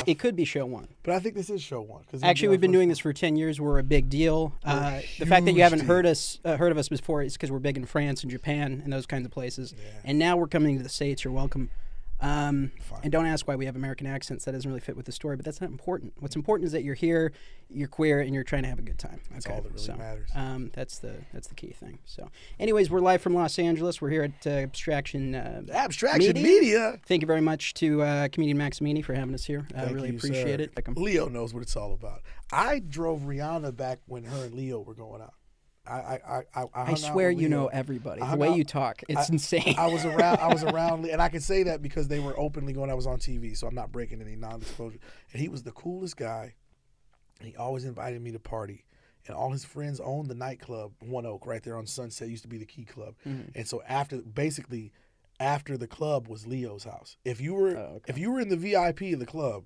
it could be show 1. But I think this is show 1. Actually, we've been doing this for 10 years. We're a big deal. The fact that you haven't heard of us before is because we're big in France and Japan and those kinds of places. Yeah. And now we're coming to the States. You're welcome. And don't ask why we have American accents. That doesn't really fit with the story, but that's not important. What's important is that you're here, you're queer, and you're trying to have a good time. That's all that really matters. That's the key thing. So, anyways, we're live from Los Angeles. We're here at Abstraction Media. Thank you very much to comedian Maximini for having us here. I really appreciate it. Leo knows what it's all about. I drove Rihanna back when her and Leo were going out. I swear you know everybody. The way you talk, it's insane. I was around, and I can say that because they were openly going. I was on TV, so I'm not breaking any non-disclosure. And he was the coolest guy, and he always invited me to party. And all his friends owned the nightclub, One Oak, right there on Sunset. It used to be the Key Club. Mm-hmm. And so after the club was Leo's house. If you were in the VIP of the club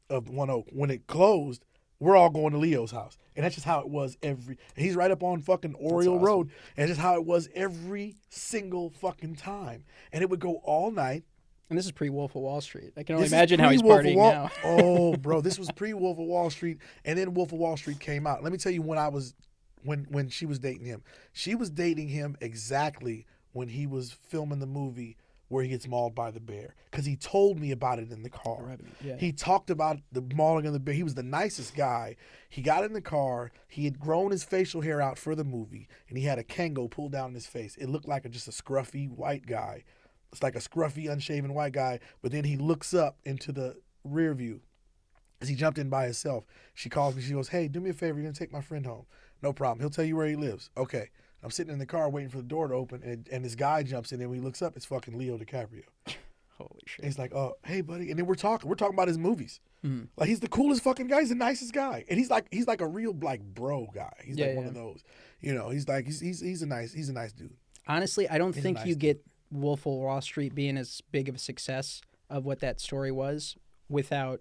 of One Oak, when it closed, we're all going to Leo's house. And that's just how it was and he's right up on fucking Oriole Road. And that's just how it was every single fucking time. And it would go all night. And this is pre-Wolf of Wall Street. I can only imagine how he's partying now. Oh, bro, this was pre-Wolf of Wall Street. And then Wolf of Wall Street came out. Let me tell you when she was dating him. She was dating him exactly when he was filming the movie where he gets mauled by the bear, because he told me about it in the car. Right. Yeah. He talked about the mauling of the bear. He was the nicest guy. He got in the car. He had grown his facial hair out for the movie, and he had a Kango pulled down in his face. It looked like just a scruffy white guy. It's like a scruffy, unshaven white guy, but then he looks up into the rear view as he jumped in by himself. She calls me. She goes, "Hey, do me a favor. You're going to take my friend home." "No problem. He'll tell you where he lives." "Okay." I'm sitting in the car waiting for the door to open, and this guy jumps in, and when he looks up, it's fucking Leo DiCaprio. Holy shit. And he's like, "Oh, hey, buddy." And then we're talking about his movies. Mm-hmm. Like, he's the coolest fucking guy. He's the nicest guy. And he's like a real, like, bro guy. He's one of those. You know, he's a nice dude. Honestly, I don't think you get Wolf of Wall Street being as big of a success of what that story was without,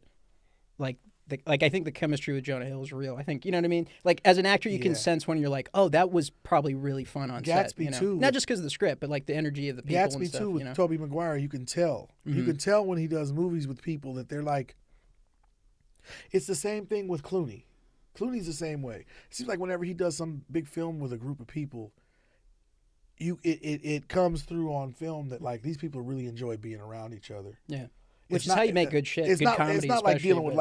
like I think the chemistry with Jonah Hill is real. I think, you know what I mean? Like, as an actor, you can sense when you're like, oh, that was probably really fun on set. Gatsby, you know? too. Not just because of the script, but like the energy of the people and stuff. Gatsby, too, with Tobey Maguire, you can tell. Mm-hmm. You can tell when he does movies with people that they're like, it's the same thing with Clooney. Clooney's the same way. It seems like whenever he does some big film with a group of people, it comes through on film that, like, these people really enjoy being around each other. Yeah. Which is how you make good shit. It's not like dealing with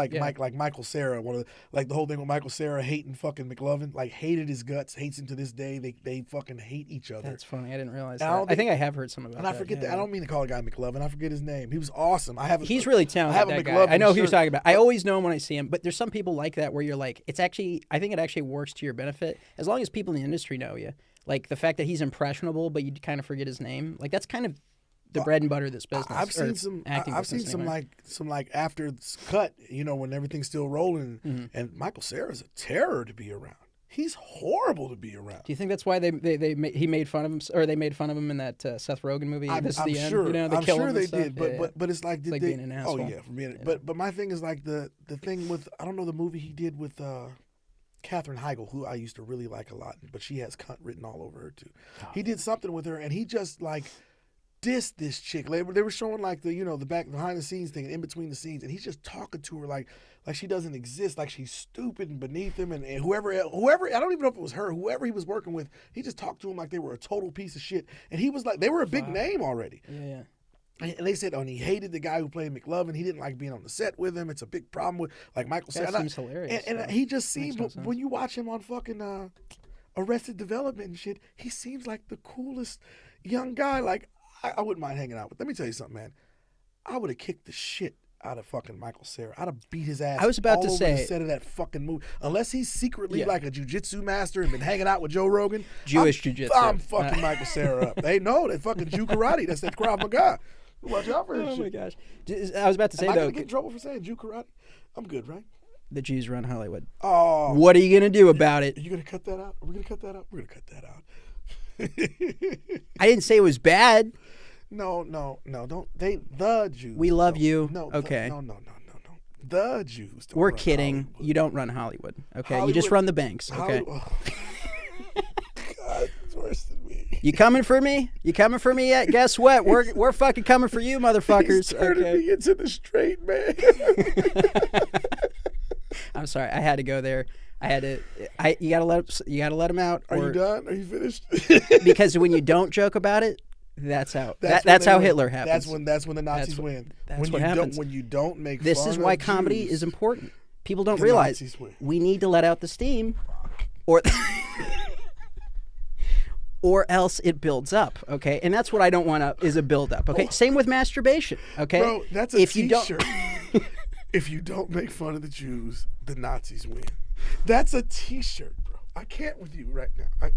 Michael Cera. The whole thing with Michael Cera hating fucking McLovin, like, hated his guts, hates him to this day. They fucking hate each other. That's funny. I didn't realize that. I think I have heard some about that. And I forget that. I don't mean to call a guy McLovin. I forget his name. He was awesome. He's really talented. That guy. I know who you're talking about. I always know him when I see him. But there's some people like that where you're like, I think it actually works to your benefit as long as people in the industry know you. Like, the fact that he's impressionable, but you kind of forget his name. Like, that's kind of the bread and butter of this business. I've seen some after it's cut, you know, when everything's still rolling, mm-hmm. and Michael Cera's a terror to be around. He's horrible to be around. Do you think that's why they made fun of him, or they made fun of him in that Seth Rogen movie? I'm sure. You know, I'm sure they did, but it's like, like being an asshole. Oh yeah, for being. Yeah. But my thing is like the thing with, I don't know, the movie he did with Katherine Heigl, who I used to really like a lot, but she has cunt written all over her too. Oh, he did something with her, and he just like dissed this chick. They were showing like the back behind the scenes thing and in between the scenes, and he's just talking to her like she doesn't exist, like she's stupid and beneath him, and whoever I don't even know if it was her, whoever he was working with, he just talked to him like they were a total piece of shit, and he was like, they were a big name already. Yeah. And they said, and he hated the guy who played McLovin. He didn't like being on the set with him. It's a big problem with, like, Michael Cera. That seems hilarious. And he just seems, when you watch him on fucking Arrested Development and shit, he seems like the coolest young guy. Like, I wouldn't mind hanging out with. Let me tell you something, man. I would have kicked the shit out of fucking Michael Cera. I'd have beat his ass. I was about to say, the set of that fucking movie. Unless he's secretly like a jiu-jitsu master and been hanging out with Joe Rogan. Jewish jiu-jitsu. I'm fucking Michael Cera up. They know that fucking Jew karate. That's that Krav Maga. Watch out for that shit. Oh my gosh! I was about to say, Am I though, gonna get in trouble for saying Jew karate? I'm good, right? The Jews run Hollywood. Oh, what are you gonna do about it? Are you gonna cut that out? Are we gonna cut that out? We're gonna cut that out. I didn't say it was bad. No. Don't they? The Jews. We love you. No. Okay. No. The Jews. We're kidding. Hollywood. You don't run Hollywood. Okay. Hollywood, you just run the banks. Okay. God, it's worse than me. You coming for me? You coming for me yet? Guess what? We're fucking coming for you, motherfuckers. He's turning me into the straight man. I'm sorry. I had to go there. You gotta let him out. Are you done? Are you finished? Because when you don't joke about it, that's how Hitler happens. That's when the Nazis win. That's what happens. When you don't make this fun is why of comedy Jews, is important. People don't realize we need to let out the steam, or else it builds up. Okay, and that's what I don't want is a build up. Okay, same with masturbation. Okay, bro, that's a t-shirt. If you don't make fun of the Jews, the Nazis win. That's a t-shirt, bro. I can't with you right now.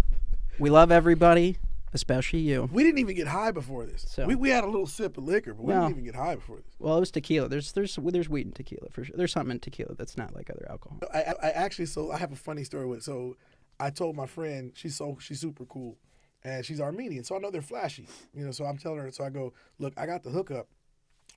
We love everybody. Especially you. We didn't even get high before this. So, we had a little sip of liquor, but we didn't even get high before this. Well, it was tequila. There's weed in tequila for sure. There's something in tequila that's not like other alcohol. I actually, so I have a funny story with it. So I told my friend, she's super cool, and she's Armenian, so I know they're flashy. You know, so I'm telling her, so I go, look, I got the hookup.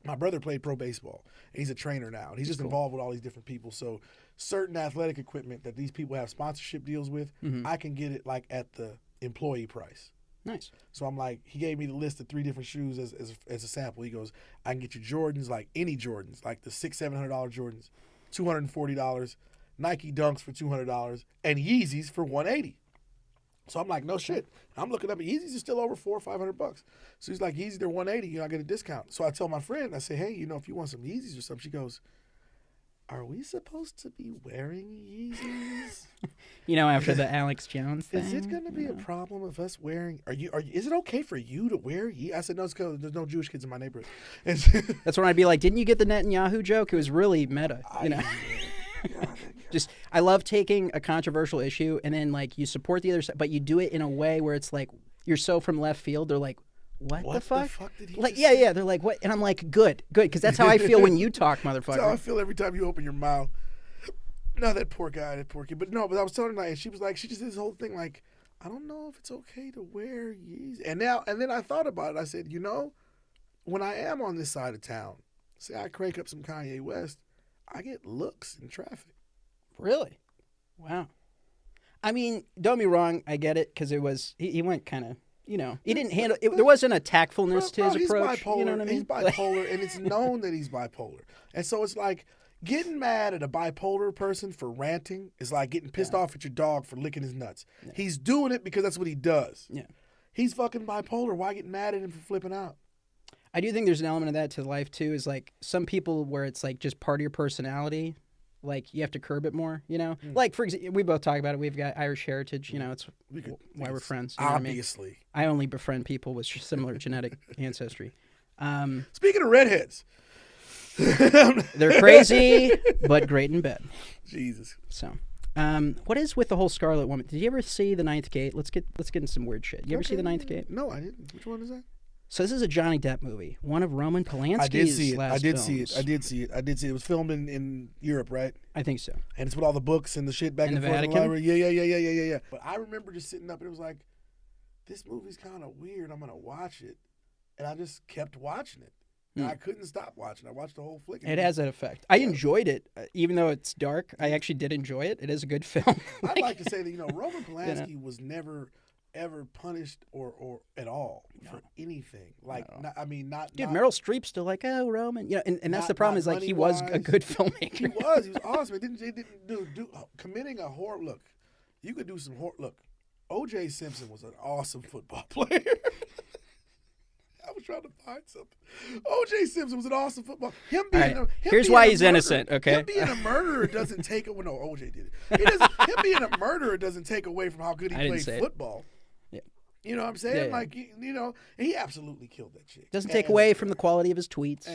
My brother played pro baseball. He's a trainer now, and he's just involved with all these different people. So certain athletic equipment that these people have sponsorship deals with, I can get it like at the employee price. Nice. So I'm like, he gave me the list of 3 different shoes as a sample. He goes, I can get you Jordans, like any Jordans, like the $600-700 Jordans, $240, Nike Dunks for $200, and Yeezys for $180. So I'm like, no shit. I'm looking up, Yeezys are still over $400 or $500. So he's like, Yeezys, they're $180. You know, I get a discount. So I tell my friend, I say, hey, you know, if you want some Yeezys or something, she goes, are we supposed to be wearing Yeezys? You know, after the Alex Jones thing. Is it going to be a problem of us wearing? Is it okay for you to wear Yeezys? I said no, it's because there's no Jewish kids in my neighborhood. That's when I'd be like, didn't you get the Netanyahu joke? It was really meta. You know. Just, I love taking a controversial issue and then like you support the other side, but you do it in a way where it's like you're so from left field. They're like, what the fuck did he like? Yeah. They're like, what? And I'm like, good, because that's how I feel when you talk, motherfucker. That's how I feel every time you open your mouth. No, that poor guy, But I was telling her, and she was like, she just did this whole thing like, I don't know if it's okay to wear Yeezys. And then I thought about it. I said, you know, when I am on this side of town, say I crank up some Kanye West, I get looks in traffic. Really? Wow. I mean, don't be wrong. I get it because it was he went kind of. You know, he didn't handle it. There wasn't a tactfulness to his approach. Bipolar, you know what I mean? He's bipolar, and it's known that he's bipolar. And so it's like getting mad at a bipolar person for ranting is like getting pissed off at your dog for licking his nuts. Yeah. He's doing it because that's what he does. Yeah. He's fucking bipolar. Why get mad at him for flipping out? I do think there's an element of that to life, too, is like some people where it's like just part of your personality. Like, you have to curb it more, you know? Like, for example, we both talk about it. We've got Irish heritage, you know, it's why we're friends. You know obviously. What I mean? I only befriend people with similar genetic ancestry. Speaking of redheads. They're crazy, but great in bed. Jesus. So, what is with the whole Scarlet Woman? Did you ever see The Ninth Gate? Let's get into some weird shit. You ever see The Ninth Gate? No, I didn't. Which one is that? So this is a Johnny Depp movie, one of Roman Polanski's last films. I did see it. It was filmed in Europe, right? I think so. And it's with all the books and the shit back and forth in the library. Yeah. But I remember just sitting up and it was like, this movie's kind of weird. I'm gonna watch it, and I just kept watching it. And I couldn't stop watching. I watched the whole flick. It has that effect. I enjoyed it, even though it's dark. I actually did enjoy it. It is a good film. I'd like to say that Roman Polanski was never ever punished or at all for anything. Like, not. Dude, Meryl Streep's still like, oh, Roman. You know, and that's the problem is like he was a good filmmaker. He was awesome. He didn't do committing a horror. Look, you could do some horror. Look, O.J. Simpson was an awesome football player. I was trying to find something. O.J. Simpson was an awesome football. Here's why he's innocent. Okay, him being a murderer doesn't take away. No, O.J. did it. Him being a murderer doesn't take away from how good he played football. Yeah, you know what I'm saying? Yeah. Like, he absolutely killed that chick. Doesn't take away from the quality of his tweets.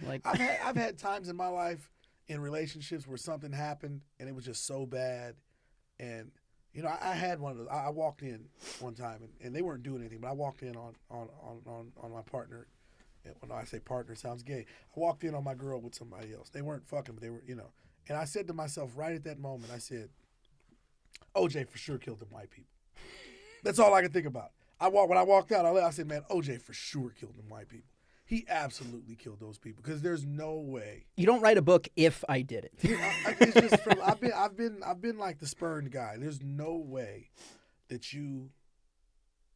Like I've had times in my life in relationships where something happened and it was just so bad, and I had one of those. I walked in one time and they weren't doing anything, but I walked in on my partner. When I say partner, it sounds gay. I walked in on my girl with somebody else. They weren't fucking, but they were, And I said to myself right at that moment, I said, OJ for sure killed them white people. That's all I could think about. When I walked out, I said, man, OJ for sure killed them white people. He absolutely killed those people because there's no way. You don't write a book if I did it. It's just I've been like the spurned guy. There's no way that you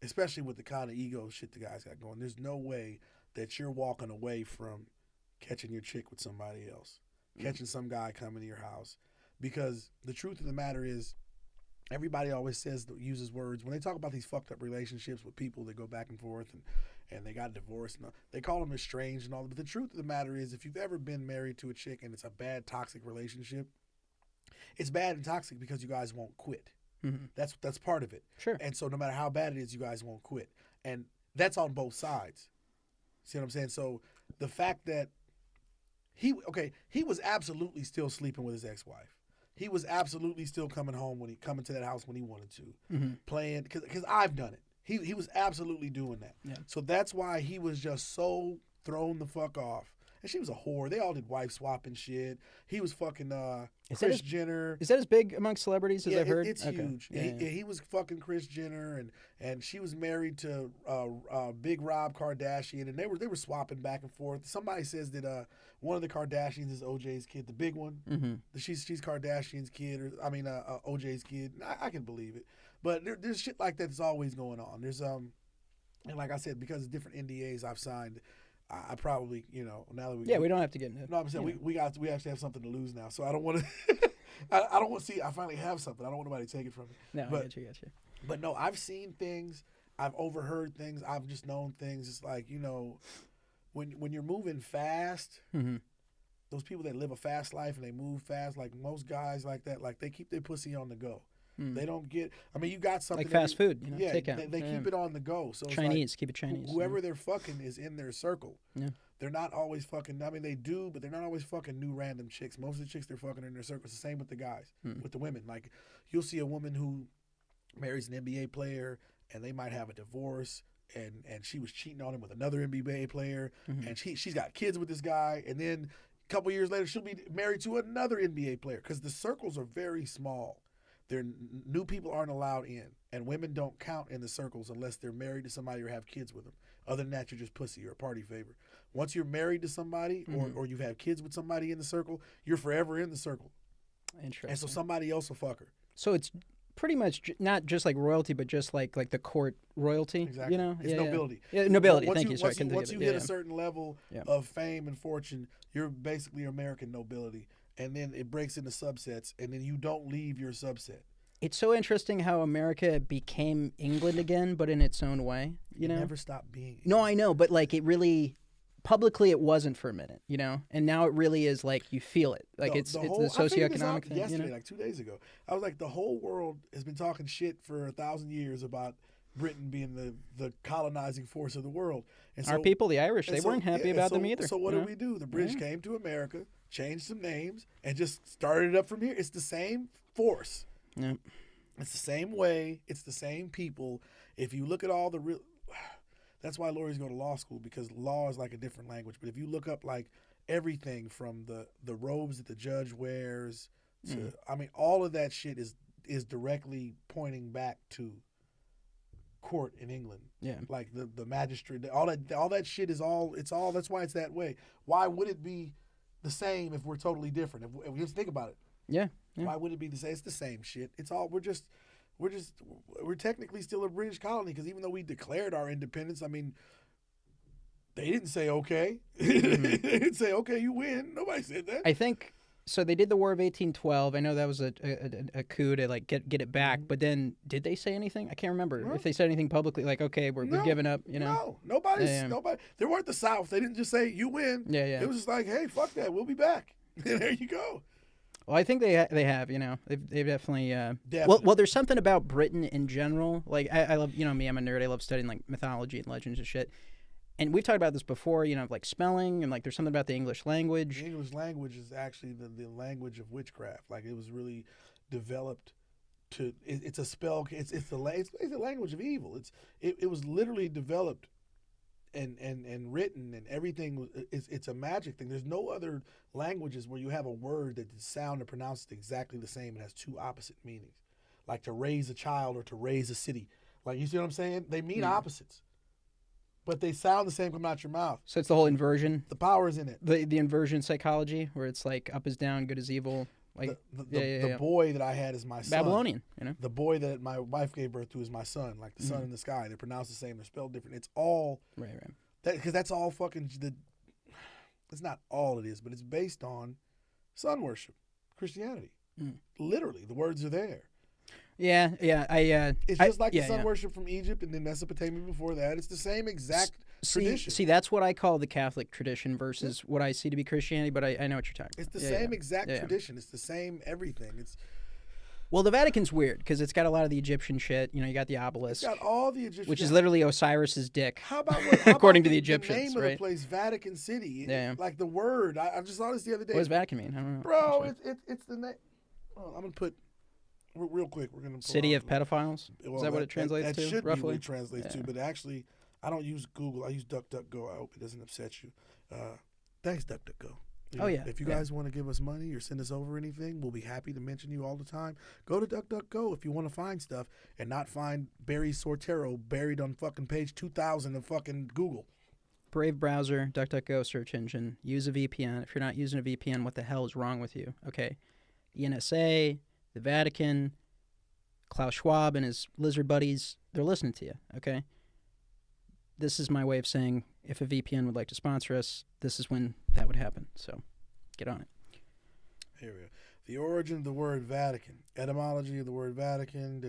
especially with the kind of ego shit the guys got going. There's no way that you're walking away from catching your chick with somebody else, catching some guy coming to your house, because the truth of the matter is, everybody always uses words when they talk about these fucked up relationships with people that go back and forth and they got divorced and they call them estranged and all. But the truth of the matter is, if you've ever been married to a chick and it's a bad toxic relationship, it's bad and toxic because you guys won't quit. Mm-hmm. That's part of it. Sure. And so no matter how bad it is, you guys won't quit. And that's on both sides. See what I'm saying? So the fact that he was absolutely still sleeping with his ex-wife. He was absolutely still coming to that house when he wanted to, playing, because I've done it. He was absolutely doing that. Yeah. So that's why he was just so thrown the fuck off. And she was a whore. They all did wife swapping shit. He was fucking Kris Jenner. Is that as big amongst celebrities as I've heard? It's huge. Yeah, he was fucking Kris Jenner, and she was married to Big Rob Kardashian, and they were swapping back and forth. Somebody says that one of the Kardashians is OJ's kid, the big one. Mm-hmm. She's Kardashian's kid, OJ's kid. I can believe it, but there's shit like that that's always going on. There's and like I said, because of different NDAs I've signed, I probably, now that we don't have to get into it. No, I'm saying we actually have something to lose now, so I don't want to. I don't want to see. I finally have something. I don't want nobody to take it from me. No, I get you. But no, I've seen things. I've overheard things. I've just known things. It's like, when you're moving fast, those people that live a fast life and they move fast, like most guys like that, like they keep their pussy on the go. They don't get. I mean, you got something like fast food. Yeah, they keep it on the go. So Chinese, keep it Chinese. Whoever they're fucking is in their circle. Yeah. They're not always fucking. I mean, they do, but they're not always fucking new random chicks. Most of the chicks they're fucking are in their circle. It's the same with the guys, with the women. Like, you'll see a woman who marries an NBA player, and they might have a divorce, and she was cheating on him with another NBA player, and she's got kids with this guy, and then a couple years later she'll be married to another NBA player, because the circles are very small. New people aren't allowed in, and women don't count in the circles unless they're married to somebody or have kids with them. Other than that, you're just pussy or a party favor. Once you're married to somebody or you have kids with somebody in the circle, you're forever in the circle. Interesting. And so somebody else will fuck her. So it's pretty much not just like royalty, but just like the court royalty. Exactly. It's nobility. Yeah, nobility. Once Thank you. Once you hit a certain level of fame and fortune, you're basically American nobility. And then it breaks into subsets, and then you don't leave your subset. It's so interesting how America became England again, but in its own way. It never stopped being England. No, I know, but like it really, publicly it wasn't for a minute, and now it really is. Like you feel it, like it's the socioeconomic thing. Yesterday, like 2 days ago, I was like, the whole world has been talking shit for 1,000 years about Britain being the colonizing force of the world. And so, our people, the Irish, they weren't happy about them either. So what did we do? The British came to America, changed some names, and just started it up from here. It's the same force. Yeah. It's the same way. It's the same people. If you look at all the real, that's why lawyers go to law school, because law is like a different language. But if you look up like everything from the robes that the judge wears to, I mean, all of that shit is directly pointing back to court in England. Yeah. Like the magistrate, all that shit is all. It's all. That's why it's that way. Why would it be the same if we're totally different? If we just think about it. Yeah. Why would it be the same? It's the same shit. It's all we're technically still a British colony, because even though we declared our independence, I mean, they didn't say okay. They didn't say okay, you win. Nobody said that. I think so. They did the War of 1812. I know that was a coup to like get it back. But then did they say anything? I can't remember if they said anything publicly. Like, okay, we're giving up. No, nobody. They weren't the South. They didn't just say you win. Yeah. It was just like, hey, fuck that. We'll be back. And there you go. Well, I think they have, they've definitely. Well, there's something about Britain in general. Like I love, me, I'm a nerd. I love studying like mythology and legends and shit. And we've talked about this before, like spelling and like there's something about the English language. The English language is actually the language of witchcraft. Like it was really developed to. It's a spell. It's the language of evil. It was literally developed. And written and everything, it's a magic thing. There's no other languages where you have a word that the sound and pronounced exactly the same and has two opposite meanings, like to raise a child or to raise a city. Like, you see what I'm saying? They mean opposites, but they sound the same coming out your mouth. So it's the whole inversion. The power is in it. The inversion psychology, where it's like up is down, good is evil. Like the boy that I had is my son. Babylonian, you know. The boy that my wife gave birth to is my son. Like the sun in the sky. They're pronounced the same. They're spelled different. It's all right. Because that's all fucking. It's not all it is, but it's based on sun worship, Christianity. Literally, the words are there. Yeah. It's just like the sun worship from Egypt and then Mesopotamia before that. It's the same exact tradition. See, that's what I call the Catholic tradition versus what I see to be Christianity. But I know what you're talking about. It's the same exact tradition. It's the same everything. Well, the Vatican's weird because it's got a lot of the Egyptian shit. You know, you got the obelisk. It's got all the Egyptian, which is literally Osiris's dick. How about according to the Egyptians, the name right? of the place, Vatican City. Yeah. Like the word. I just saw this the other day. What does Vatican mean? I don't know. Bro, it's the name. Oh, I'm gonna put real quick. We're gonna City of pedophiles. Well, is that what it translates to? That should roughly? be what it translates to. But actually, I don't use Google. I use DuckDuckGo. I hope it doesn't upset you. Thanks, DuckDuckGo. If you guys want to give us money or send us over anything, we'll be happy to mention you all the time. Go to DuckDuckGo if you want to find stuff and not find Barry Sortero buried on fucking page 2000 of fucking Google. Brave browser, DuckDuckGo search engine. Use a VPN. If you're not using a VPN, what the hell is wrong with you? Okay. The NSA, the Vatican, Klaus Schwab and his lizard buddies, they're listening to you, okay? This is my way of saying if a VPN would like to sponsor us, this is when that would happen. So get on it. Here we go. The origin of the word Vatican. Etymology of the word Vatican.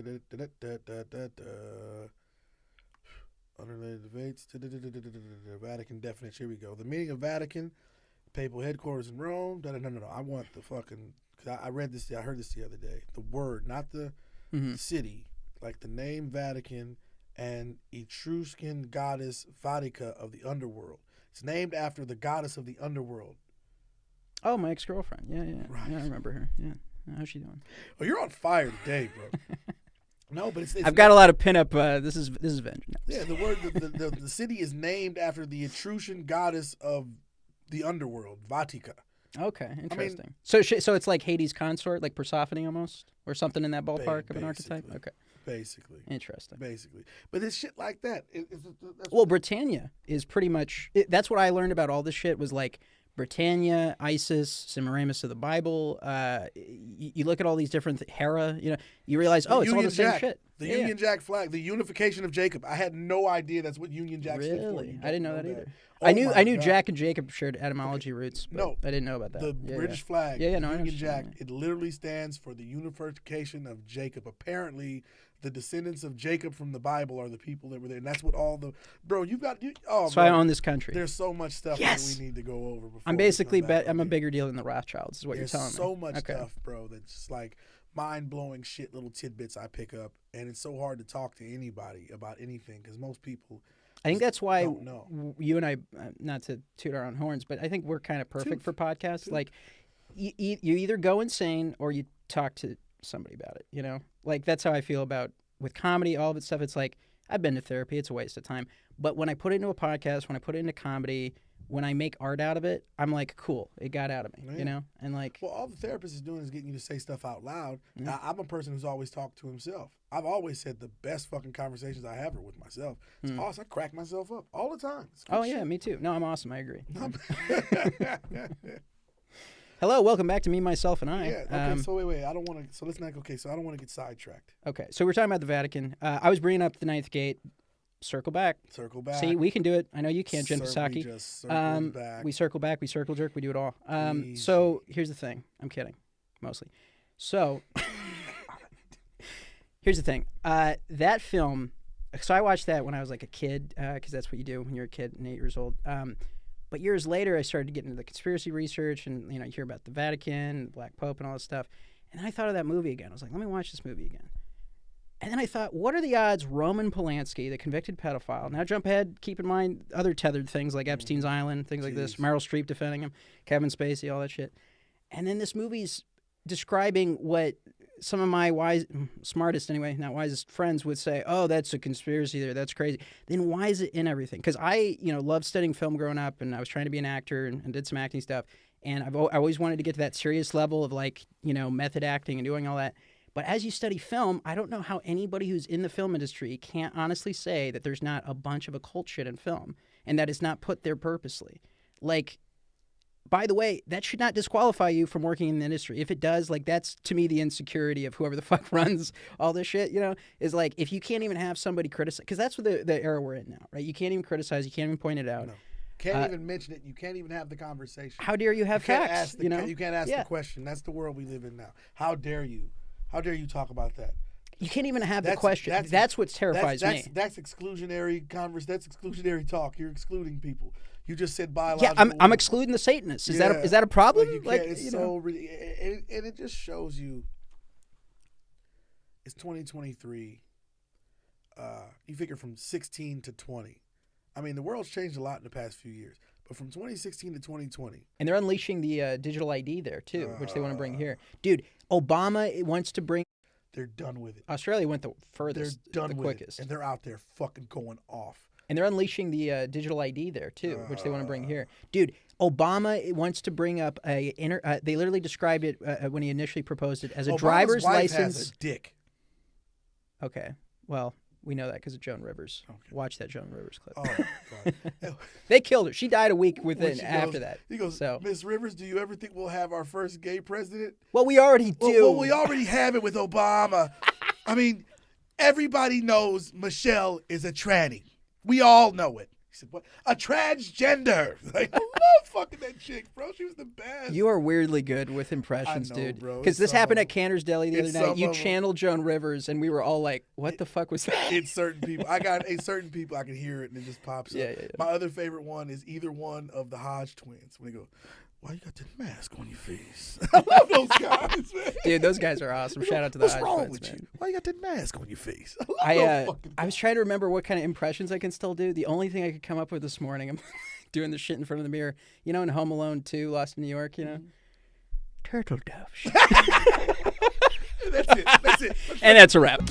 Unrelated debates. Vatican definition. Here we go. The meaning of Vatican, papal headquarters in Rome. No. I want the fucking... I read this. I heard this the other day. The word, not the city. Like the name Vatican and Etruscan goddess Vatica of the underworld. It's named after the goddess of the underworld. Oh, my ex-girlfriend. Yeah. Right. Yeah, I remember her. Yeah. How's she doing? Oh, you're on fire today, bro. No, but it's I've got a lot of pinup. This is vengeance. Yeah, the word the city is named after the Etruscan goddess of the underworld, Vatica. Okay, interesting. I mean, so it's like Hades' consort, like Persephone almost, or something in that ballpark of an archetype. Okay, basically, interesting. Basically, but it's shit like that. Well, Britannia is pretty much. That's what I learned about all this shit. Was like Britannia, Isis, Semiramis of the Bible. You look at all these different Hera. You know, you realize it's all the same shit. The Union Jack flag, the unification of Jacob. I had no idea that's what Union Jack stood for. Really, I didn't know that either. Oh, I knew Jack and Jacob shared etymology roots. But no, I didn't know about that. The British flag, Union Jack, it literally stands for the unification of Jacob. Apparently, the descendants of Jacob from the Bible are the people that were there, and that's what all the So I own this country. There's so much stuff that we need to go over. Before I'm basically I'm a bigger deal than the Rothschilds. Is what you're telling me. There's so much stuff, bro. That's just like mind-blowing shit, little tidbits I pick up, and it's so hard to talk to anybody about anything because most people. I think that's why you and I, not to toot our own horns, but I think we're kind of perfect for podcasts. Like, you either go insane or you talk to somebody about it, you know? Like, that's how I feel about, with comedy, all of it stuff. It's like, I've been to therapy. It's a waste of time. But when I put it into a podcast, when I put it into comedy, when I make art out of it, I'm like, cool, it got out of me, you know? And like, well, all the therapist is doing is getting you to say stuff out loud. I'm a person who's always talked to himself. I've always said the best fucking conversations I have are with myself. It's awesome. I crack myself up all the time. Oh, yeah, me too. No, I'm awesome. I agree. Hello, welcome back to Me, Myself, and I. Yeah, okay, so wait. I don't want to, so let's not, okay, so I don't want to get sidetracked. Okay, so we're talking about the Vatican. I was bringing up the Ninth Gate. Circle back. See, we can do it. I know you can't, Jen Psaki. Back. We circle back. We circle jerk. We do it all. So here's the thing. I'm kidding, mostly. So here's the thing. That film. So I watched that when I was like a kid, because that's what you do when you're a kid and 8 years old. But years later, I started to get into the conspiracy research, and you hear about the Vatican, the Black Pope, and all this stuff. And then I thought of that movie again. I was like, let me watch this movie again. And then I thought, what are the odds Roman Polanski, the convicted pedophile, now jump ahead, keep in mind other tethered things like Epstein's Island, things like this, Meryl Streep defending him, Kevin Spacey, all that shit. And then this movie's describing what some of my smartest anyway, not wisest friends would say, oh, that's a conspiracy there, that's crazy. Then why is it in everything? Because I, loved studying film growing up, and I was trying to be an actor and did some acting stuff. And I always wanted to get to that serious level of method acting and doing all that. But as you study film, I don't know how anybody who's in the film industry can't honestly say that there's not a bunch of occult shit in film and that it's not put there purposely. Like, by the way, that should not disqualify you from working in the industry. If it does, like, that's to me the insecurity of whoever the fuck runs all this shit, is like, if you can't even have somebody criticize, because that's what the era we're in now, right? You can't even criticize, you can't even point it out. No. Can't even mention it. You can't even have the conversation. How dare you have facts? You can't ask the question. That's the world we live in now. How dare you? How dare you talk about that? You can't even have the question. That's what terrifies me. That's exclusionary That's exclusionary talk. You're excluding people. You just said biological. Yeah, I'm excluding the Satanists. Is that a problem? Like it's so and it just shows you. It's 2023. You figure from 16 to 20. I mean, the world's changed a lot in the past few years, but from 2016 to 2020. And they're unleashing the digital ID there too, which they want to bring here. Dude, Obama wants to bring. They're done with it. Australia went the furthest, they're done the with quickest. It, and they're out there fucking going off. And they're unleashing the digital ID there too, which they want to bring here. Dude, Obama wants to bring up they literally described it when he initially proposed it as a Obama's driver's wife license. Has a dick. Okay, well, we know that because of Joan Rivers. Okay. Watch that Joan Rivers clip. Oh, God. They killed her. She died a week after that. He goes, Miss Rivers, do you ever think we'll have our first gay president? Well, we already do. Well, we already have it with Obama. I mean, everybody knows Michelle is a tranny. We all know it. He said, what? A transgender. Like, I love fucking that chick, bro. She was the best. You are weirdly good with impressions, I know, dude. bro. Because this happened at Cantor's Deli the other night. You channeled Joan Rivers, and we were all like, what the fuck was that? It's certain people. I got certain people, I can hear it, and it just pops up. Yeah. My other favorite one is either one of the Hodge twins. When they go, why you got that mask on your face? I love those guys, man. Dude, those guys are awesome. Shout out to the Hodge twins, man. What's wrong with you? Why you got that mask on your face? I was trying to remember what kind of impressions I can still do. The only thing I could come up with this morning, I'm doing the shit in front of the mirror. In Home Alone 2, Lost in New York, Turtle dove. That's it. And that's a wrap.